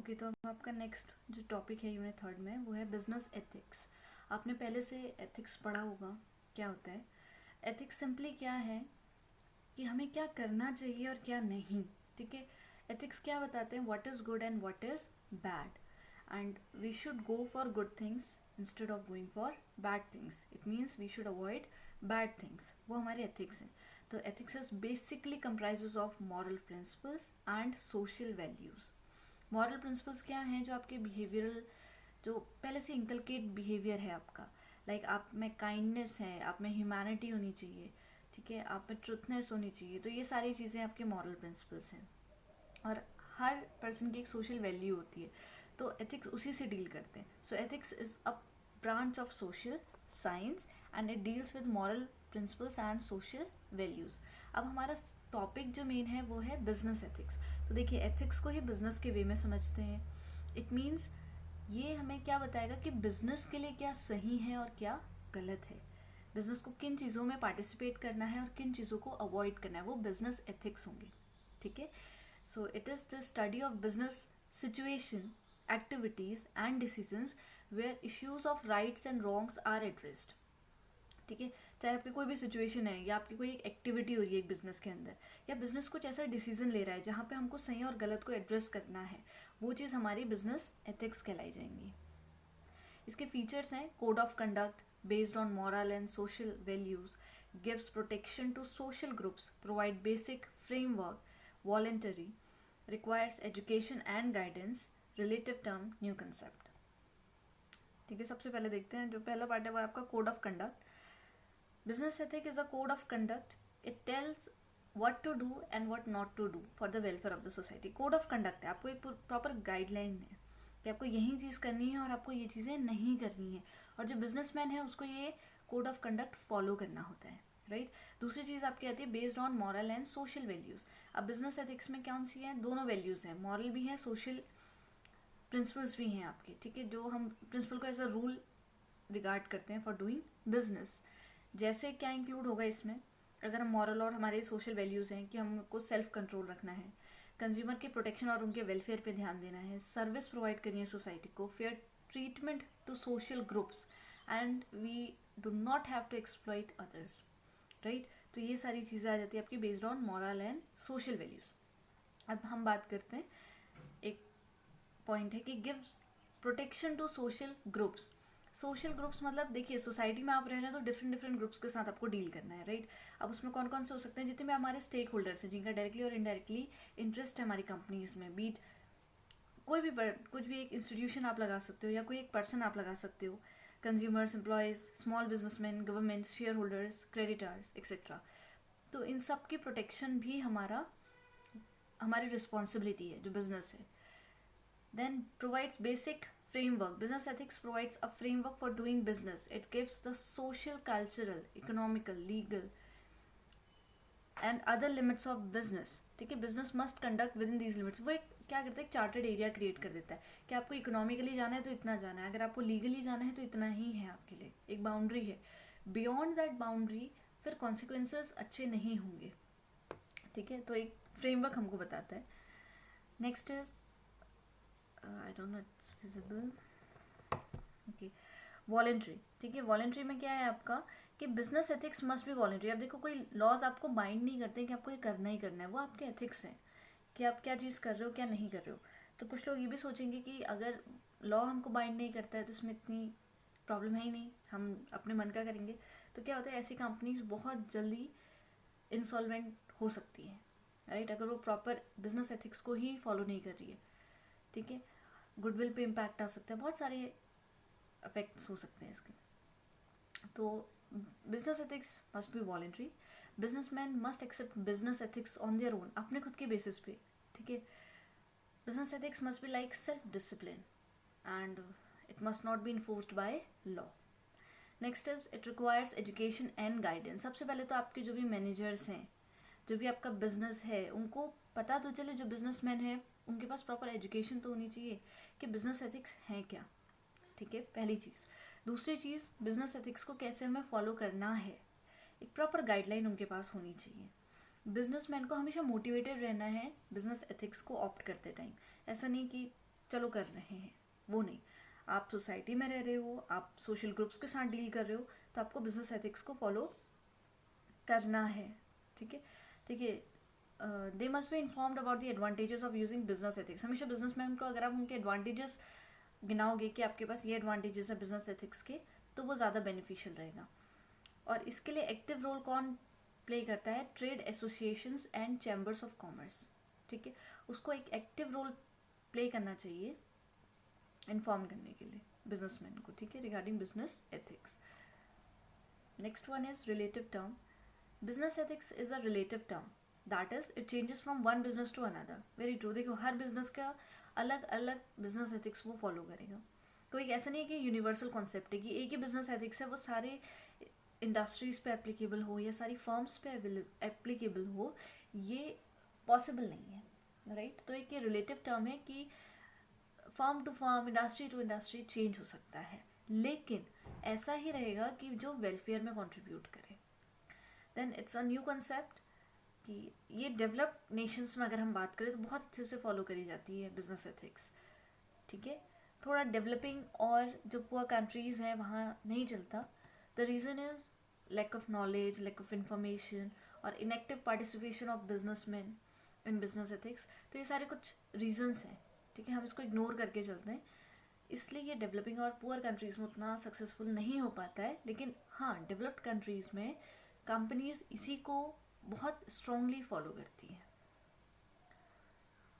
Okay, तो अब आपका नेक्स्ट जो टॉपिक है यूनिट 3 में वो है बिजनेस एथिक्स। आपने पहले से एथिक्स पढ़ा होगा क्या होता है। एथिक्स सिंपली क्या है कि हमें क्या करना चाहिए और क्या नहीं। ठीक है, एथिक्स क्या बताते हैं, what is good and what is bad, and we should go for good things instead of going for bad things. It means we should avoid bad things. वो हमारे एथिक्स हैं। तो ethics is basically comprises of moral principles and social values. Moral principles क्या हैं, जो आपके behavioural, जो पहले से इंकलकेट बिहेवियर है आपका, लाइक आप में काइंडनेस है, आप में ह्यूमैनिटी होनी चाहिए, ठीक है, आप में ट्रुथनेस होनी चाहिए। तो ये सारी चीज़ें आपके मॉरल प्रिंसिपल्स हैं। और हर पर्सन की एक सोशल वैल्यू होती है, तो एथिक्स उसी से डील करते हैं। सो ethics is a branch of social science and it deals with moral principles and social values. अब हमारा टॉपिक जो मेन है वो है बिजनेस एथिक्स। तो देखिए, एथिक्स को ही बिजनेस के वे में समझते हैं। इट मीन्स ये हमें क्या बताएगा कि बिजनेस के लिए क्या सही है और क्या गलत है, बिजनेस को किन चीज़ों में पार्टिसिपेट करना है और किन चीज़ों को अवॉइड करना है, वो बिजनेस एथिक्स होंगे। ठीक है, so it is the study of business situation, activities and decisions where issues of rights and wrongs are addressed. ठीक है, चाहे आपकी कोई भी सिचुएशन है या आपकी कोई एक एक्टिविटी हो रही है एक बिजनेस के अंदर, या बिजनेस कुछ ऐसा डिसीजन ले रहा है जहाँ पे हमको सही और गलत को एड्रेस करना है, वो चीज़ हमारी बिजनेस एथिक्स कहलाई जाएंगी। इसके फीचर्स हैं code of conduct based on moral and social values, gives protection to social groups, provide basic framework, voluntary, requires education and guidance, relative term, new concept. ठीक है, सबसे पहले देखते हैं जो पहला पार्ट है वो आपका code of conduct. Business ethic is a code of conduct. It tells what to do and what not to do for the welfare of the society. Code of conduct है, आपको एक प्रॉपर गाइडलाइन है कि आपको यही चीज़ करनी है और आपको ये चीज़ें नहीं करनी है, और जो बिजनेसमैन है उसको ये कोड ऑफ कंडक्ट फॉलो करना होता है, राइट। दूसरी चीज़ आपकी आती है based on moral and social values. अब बिजनेस एथिक्स में कौन सी है, दोनों वैल्यूज़ हैं, मॉरल भी हैं, सोशल प्रिंसिपल्स भी हैं आपके। ठीक है, जो हम प्रिंसिपल को एज अ रूल रिगार्ड करते हैं फॉर डूइंग बिजनेस। जैसे क्या इंक्लूड होगा इसमें, अगर हम मॉरल और हमारे सोशल वैल्यूज़ हैं कि हमको सेल्फ कंट्रोल रखना है, कंज्यूमर के प्रोटेक्शन और उनके वेलफेयर पे ध्यान देना है, सर्विस प्रोवाइड करनी है सोसाइटी को, fair treatment to social groups, and we do not have to exploit others, right. तो ये सारी चीज़ें आ जाती है आपकी based on moral and social values. अब हम बात करते हैं, एक पॉइंट है कि gives protection to social groups. Social groups मतलब देखिए, सोसाइटी में आप रह रहे हैं तो डिफरेंट डिफरेंट ग्रुप्स के साथ आपको डील करना है, राइट। अब उसमें कौन कौन से हो सकते हैं, जितने भी हमारे स्टेक होल्डर्स हैं, जिनका डायरेक्टली और इनडायरेक्टली इंटरेस्ट है हमारी कंपनीज में, बीट कोई भी कुछ भी एक इंस्टीट्यूशन आप लगा सकते हो या कोई एक पर्सन आप लगा सकते हो, consumers, employees, small businessman, government, share holders, creditors etcetera. तो इन सब की प्रोटेक्शन भी हमारी रिस्पॉन्सिबिलिटी है जो बिजनेस है। Then provides basic framework. Business ethics provides a framework for doing business. It gives the social, cultural, economical, legal and other limits of business. ठीक है, business must conduct within these limits. वो एक क्या करता है, एक chartered area create कर देता है कि आपको इकोनॉमिकली जाना है तो इतना जाना है, अगर आपको लीगली जाना है तो इतना ही है आपके लिए, एक बाउंड्री है। बियॉन्ड दैट बाउंड्री फिर कॉन्सिक्वेंसेस अच्छे नहीं होंगे। ठीक है, तो एक फ्रेमवर्क हमको बताता है। Next is I don't know it's visible. Okay, voluntary. ठीक है, वॉलेंट्री में क्या है आपका कि business ethics must be voluntary. अब देखो, कोई लॉज आपको बाइंड नहीं करते कि आपको ये करना ही करना है, वो आपके एथिक्स हैं कि आप क्या चीज़ कर रहे हो क्या नहीं कर रहे हो। तो कुछ लोग ये भी सोचेंगे कि अगर लॉ हमको बाइंड नहीं करता है तो इसमें इतनी प्रॉब्लम है ही नहीं, हम अपने मन का करेंगे। तो क्या होता है, ऐसी कंपनीज बहुत जल्दी इंसॉल्वेंट हो सकती है, राइट, अगर वो प्रॉपर बिजनेस एथिक्स को ही फॉलो नहीं कर रही है। ठीक है, गुडविल पे इम्पैक्ट आ सकता है, बहुत सारे इफेक्ट्स हो सकते हैं इसके। तो business ethics must be voluntary. Businessman must accept business ethics on their own, अपने खुद के बेसिस पे। ठीक है, business ethics must be like self discipline and it must not be enforced by law. Next is it requires education and guidance. सबसे पहले तो आपके जो भी मैनेजर्स हैं, जो भी आपका बिजनेस है, उनको पता तो चले, जो बिजनेसमैन है उनके पास प्रॉपर एजुकेशन तो होनी चाहिए कि बिजनेस एथिक्स हैं क्या। ठीक है, पहली चीज़। दूसरी चीज़, बिजनेस एथिक्स को कैसे हमें फॉलो करना है, एक प्रॉपर गाइडलाइन उनके पास होनी चाहिए। बिजनेसमैन को हमेशा मोटिवेटेड रहना है बिजनेस एथिक्स को ऑप्ट करते टाइम। ऐसा नहीं कि चलो कर रहे हैं, वो नहीं। आप सोसाइटी में रह रहे हो, आप सोशल ग्रुप्स के साथ डील कर रहे हो, तो आपको बिजनेस एथिक्स को फॉलो करना है। ठीक है, देखिए they must be informed about the advantages of using business ethics. हमेशा बिजनेसमैन को अगर आप उनके एडवांटेजेस गिनाओगे कि आपके पास ये एडवांटेजेस है बिजनेस एथिक्स के, तो वो ज़्यादा बेनिफिशियल रहेगा। और इसके लिए एक्टिव रोल कौन प्ले करता है? Trade associations and chambers of commerce. ठीक है, उसको एक एक्टिव रोल प्ले करना चाहिए इन्फॉर्म करने के लिए बिजनेसमैन को, ठीक है, regarding business ethics. Next one is relative term. Business ethics is a relative term, that is it changes from one business to another. Very true. देखो हर बिजनेस का अलग अलग बिजनेस एथिक्स वो फॉलो करेगा। कोई ऐसा नहीं है कि यूनिवर्सल कॉन्सेप्ट है कि एक ही बिजनेस एथिक्स है वो सारे इंडस्ट्रीज पे एप्लीकेबल हो या सारी फर्म्स पे एप्लीकेबल हो, ये पॉसिबल नहीं है, राइट। तो एक ये रिलेटिव टर्म है कि firm to firm, industry to industry change हो सकता है, लेकिन ऐसा ही रहेगा कि जो वेलफेयर में कंट्रीब्यूट करे। Then it's a new concept कि ये डेवलप्ड नेशंस में अगर हम बात करें तो बहुत अच्छे से फॉलो करी जाती है बिजनेस एथिक्स। ठीक है, थोड़ा डेवलपिंग और जो पुअर कंट्रीज़ हैं वहाँ नहीं चलता। The reason is lack of knowledge, lack of information और inactive participation of businessman in business ethics. तो ये सारे कुछ रीजंस हैं, ठीक है, हम इसको इग्नोर करके चलते हैं, इसलिए ये डेवलपिंग और पुअर कंट्रीज़ में उतना सक्सेसफुल नहीं हो पाता है। लेकिन हाँ, डेवलप्ड कंट्रीज़ में कंपनीज इसी को बहुत स्ट्रांगली फॉलो करती हैं।